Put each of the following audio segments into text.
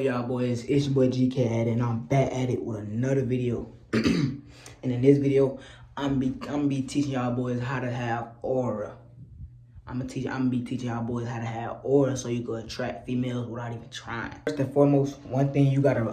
y'all boys? It's your boy GKatIT, and I'm back at it with another video. And in this video, I'm be teaching y'all boys how to have aura. I'm gonna be teaching y'all boys how to have aura so you can attract females without even trying. First and foremost, one thing you gotta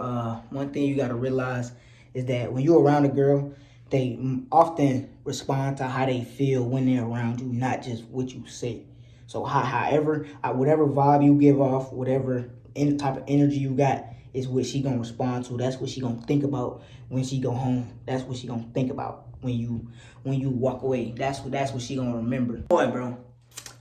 realize is that when you're around a girl, they often respond to how they feel when they're around you, not just what you say. So whatever vibe you give off, whatever any type of energy you got is what she gonna respond to. That's what she gonna think about when she go home. That's what she gonna think about when you walk away. That's what she gonna remember. Boy, bro.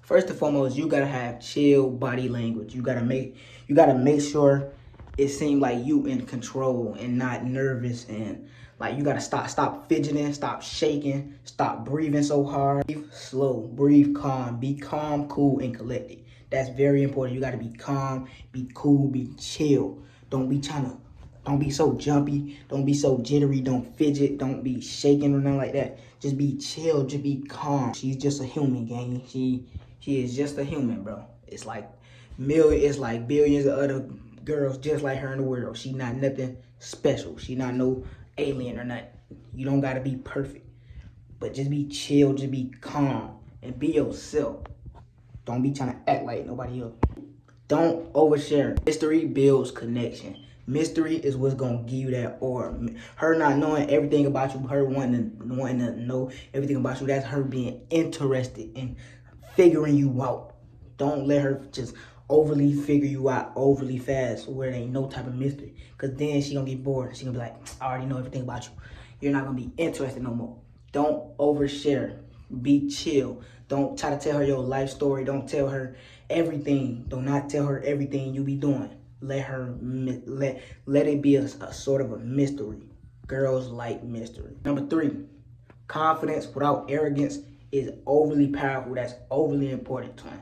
First and foremost, you gotta have chill body language. You gotta make sure it seems like you in control and not nervous, and like you gotta stop fidgeting, stop shaking, stop breathing so hard. Breathe slow, breathe calm, be calm, cool, and collected. That's very important. You gotta be calm, be cool, be chill. Don't be so jumpy, don't be so jittery, don't fidget, don't be shaking or nothing like that. Just be chill, just be calm. She's just a human, gang. She is just a human, bro. It's like billions of other girls just like her in the world. She not nothing special. She not no alien or nothing. You don't gotta be perfect, but just be chill, just be calm, and be yourself. Don't be trying to act like nobody else. Don't overshare. Mystery builds connection. Mystery is what's gonna give you that aura. Her not knowing everything about you, her wanting to know everything about you, that's her being interested in figuring you out. Don't let her just overly figure you out overly fast where there ain't no type of mystery. Cause then she gonna get bored. She gonna be like, I already know everything about you. You're not gonna be interested no more. Don't overshare. Be chill. Don't try to tell her your life story. Don't tell her everything. Do not tell her everything you be doing. Let it be a sort of a mystery. Girls like mystery. Number 3, confidence without arrogance is overly powerful. That's overly important to him.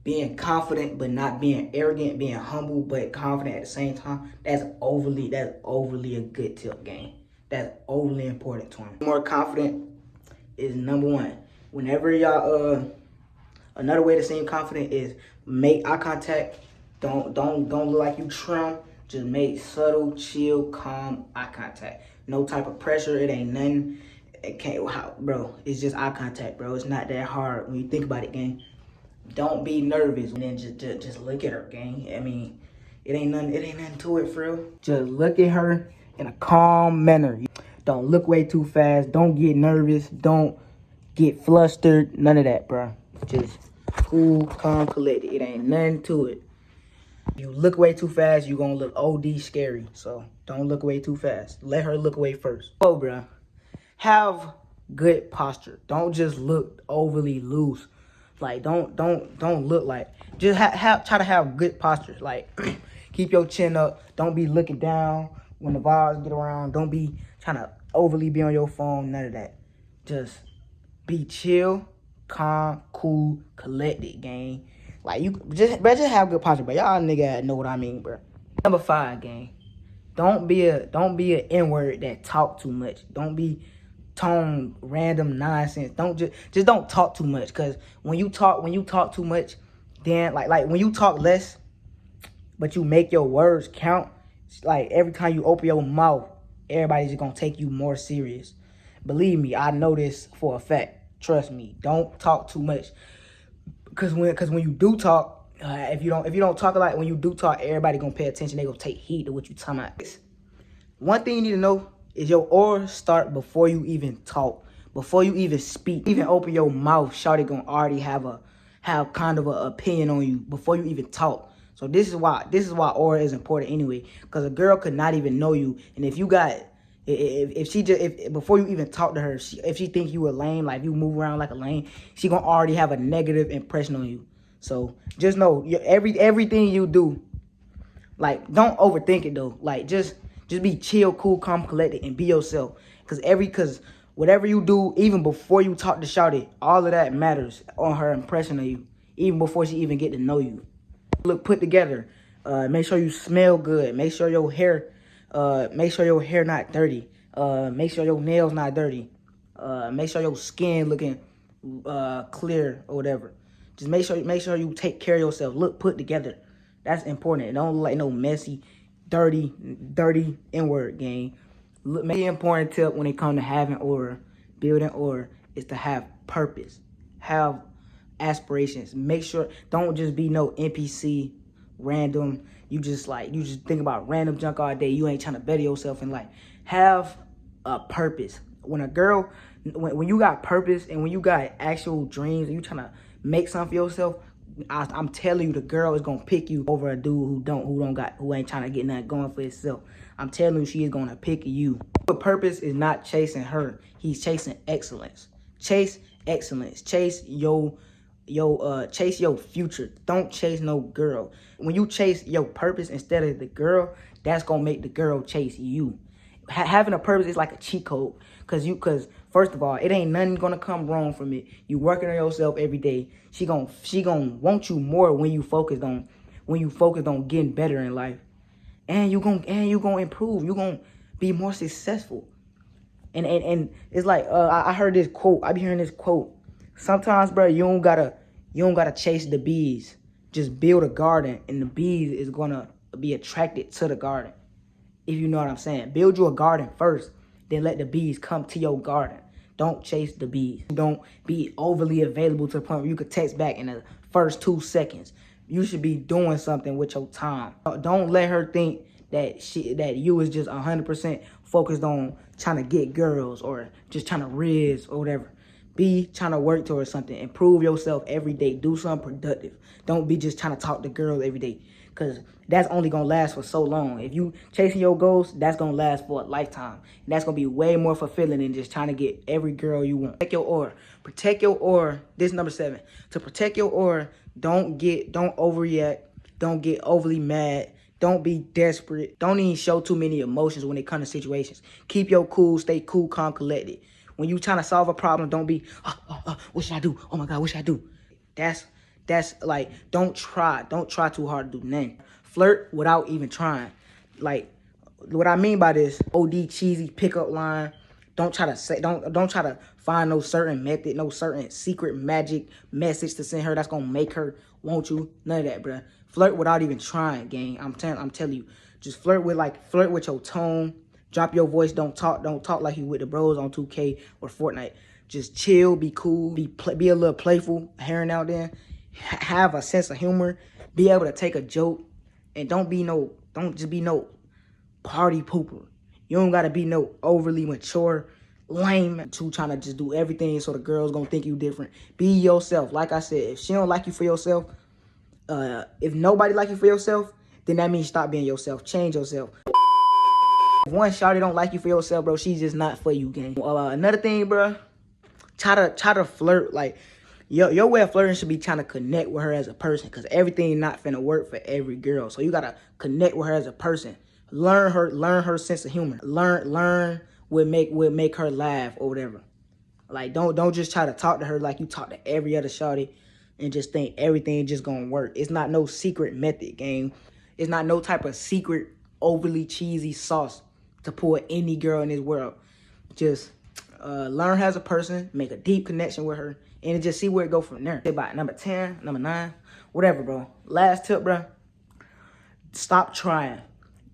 Being confident but not being arrogant, being humble but confident at the same time, that's overly a good tip, gang. That's overly important to him. More confident is number 1. Whenever y'all another way to seem confident is make eye contact. Don't look like you trim. Just make subtle, chill, calm eye contact. No type of pressure. It ain't nothing. It can't, bro. It's just eye contact, bro. It's not that hard when you think about it, gang. Don't be nervous and then just look at her, gang. I mean, it ain't nothing to it, for real. Just look at her in a calm manner. Don't look way too fast. Don't get nervous. Don't get flustered. None of that, bro. Just cool, calm, collected. It ain't nothing to it. You look way too fast, you gonna look OD scary. So don't look away too fast. Let her look away first. Oh, bro. Have good posture. Don't just look overly loose. Like don't look like. Just try to have good posture. Like keep your chin up. Don't be looking down when the vibes get around. Don't be trying to overly be on your phone. None of that. Just be chill, calm, cool, collected, gang. Like you just have good posture, but y'all nigga know what I mean, bro. Number 5, gang. Don't be an N-word that talk too much. Don't be tone random nonsense. Don't talk too much. Cause when you talk too much, then like when you talk less, but you make your words count, like every time you open your mouth, everybody's just gonna take you more serious. Believe me, I know this for a fact. Trust me. Don't talk too much. Cause when you do talk, if you don't talk a lot, when you do talk, everybody gonna pay attention. They gonna take heed to what you talking about. One thing you need to know is your aura start before you even talk, before you even speak, even open your mouth. Shawty gonna already have kind of an opinion on you before you even talk. So this is why aura is important anyway. Cause a girl could not even know you, and if before you even talk to her, if she think you a lame, like you move around like a lame, she gonna already have a negative impression on you. So just know everything you do, like don't overthink it though. Like just be chill, cool, calm, collected, and be yourself. Cause whatever you do, even before you talk to shawty, all of that matters on her impression of you, even before she even get to know you. Look put together. Make sure you smell good. Make sure your hair not dirty. Make sure your nails not dirty. Make sure your skin looking clear or whatever. Just make sure you take care of yourself. Look put together. That's important. It don't look like no messy dirty N-word gang. Maybe important tip when it comes to having aura, building aura, is to have purpose, have aspirations. Make sure, don't just be no NPC, random. You just think about random junk all day. You ain't trying to better yourself in life. Have a purpose. When you got purpose and when you got actual dreams and you trying to make something for yourself, I'm telling you, the girl is gonna pick you over a dude who ain't trying to get nothing going for himself. I'm telling you, she is gonna pick you. But purpose is not chasing her. He's chasing excellence. Chase excellence. Chase your future. Don't chase no girl. When you chase your purpose instead of the girl, that's gonna make the girl chase you. Having a purpose is like a cheat code, cause first of all, it ain't nothing gonna come wrong from it. You working on yourself every day. She gonna want you more when you focused on getting better in life, and you gonna improve. You gonna be more successful. And it's like I heard this quote. I be hearing this quote. Sometimes, bro, you don't gotta chase the bees. Just build a garden, and the bees is gonna be attracted to the garden. If you know what I'm saying. Build you a garden first, then let the bees come to your garden. Don't chase the bees. Don't be overly available to the point where you could text back in the first 2 seconds. You should be doing something with your time. Don't let her think that you is just 100% focused on trying to get girls or just trying to rizz or whatever. Be trying to work towards something. Improve yourself every day. Do something productive. Don't be just trying to talk to girls every day, because that's only going to last for so long. If you chasing your goals, that's going to last for a lifetime. And that's going to be way more fulfilling than just trying to get every girl you want. Protect your aura. Protect your aura. This is number 7. To protect your aura, don't overreact. Don't get overly mad. Don't be desperate. Don't even show too many emotions when it comes to situations. Keep your cool. Stay cool, calm, collected. When you trying to solve a problem, don't be, what should I do? Oh my God, what should I do? That's like, don't try too hard to do nothing. Flirt without even trying. Like, what I mean by this, OD cheesy pickup line. Don't try to find no certain method, no certain secret magic message to send her that's gonna make her want you. None of that, bruh. Flirt without even trying, gang. I'm telling you. Just flirt with your tone. Drop your voice. Don't talk like you with the bros on 2K or Fortnite. Just chill, be cool, be a little playful here and now then. Have a sense of humor. Be able to take a joke, and don't just be no party pooper. You don't gotta be no overly mature, lame, trying to just do everything so the girl's gonna think you different. Be yourself. Like I said, if she don't like you for yourself, if nobody like you for yourself, then that means stop being yourself. Change yourself. If one shawty don't like you for yourself, bro, she's just not for you, gang. Another thing, bro, try to flirt. Like, your way of flirting should be trying to connect with her as a person, because everything not finna work for every girl. So you gotta connect with her as a person. Learn her sense of humor. Learn what make her laugh or whatever. Like, don't just try to talk to her like you talk to every other shawty and just think everything just gonna work. It's not no secret method, gang. It's not no type of secret overly cheesy sauce to pull any girl in this world. Just learn her as a person, make a deep connection with her, and just see where it go from there. About number 10, number 9, whatever, bro. Last tip, bro. Stop trying.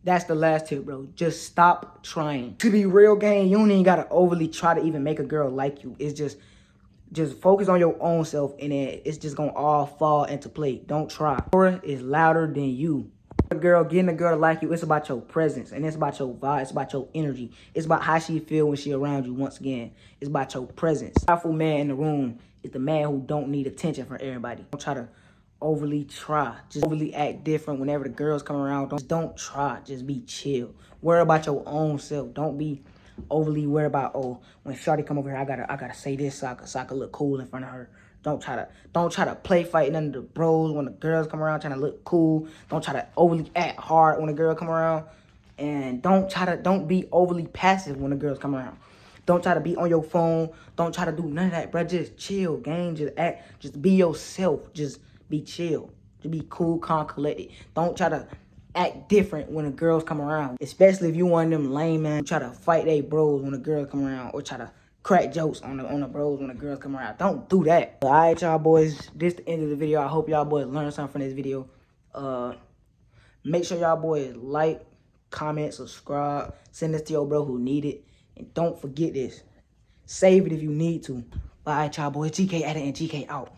That's the last tip, bro. Just stop trying. To be real, gang, you don't even gotta overly try to even make a girl like you. It's just focus on your own self, and then it's just gonna all fall into place. Don't try. Aura is louder than you. Getting a girl to like you, it's about your presence, and it's about your vibe, it's about your energy. It's about how she feel when she around you. Once again, it's about your presence. The powerful man in the room is the man who don't need attention from everybody. Don't try to overly try. Just overly act different whenever the girls come around. Don't try. Just be chill. Worry about your own self. Don't be overly worried about, oh, when shawty come over here, I gotta say this so I can look cool in front of her. Don't try to play fight none of the bros when the girls come around trying to look cool. Don't try to overly act hard when the girl come around. And don't be overly passive when the girls come around. Don't try to be on your phone. Don't try to do none of that, bro. Just chill, gang. Just be yourself. Just be chill. Just be cool, calm, collected. Don't try to act different when the girls come around. Especially if you one of them lame man try to fight they bros when the girls come around, or try to crack jokes on the bros when the girls come around. Don't do that. All right, y'all boys. This the end of the video. I hope y'all boys learned something from this video. Make sure y'all boys like, comment, subscribe. Send this to your bro who need it. And don't forget this. Save it if you need to. All right, y'all boys. GKatIT and GK out.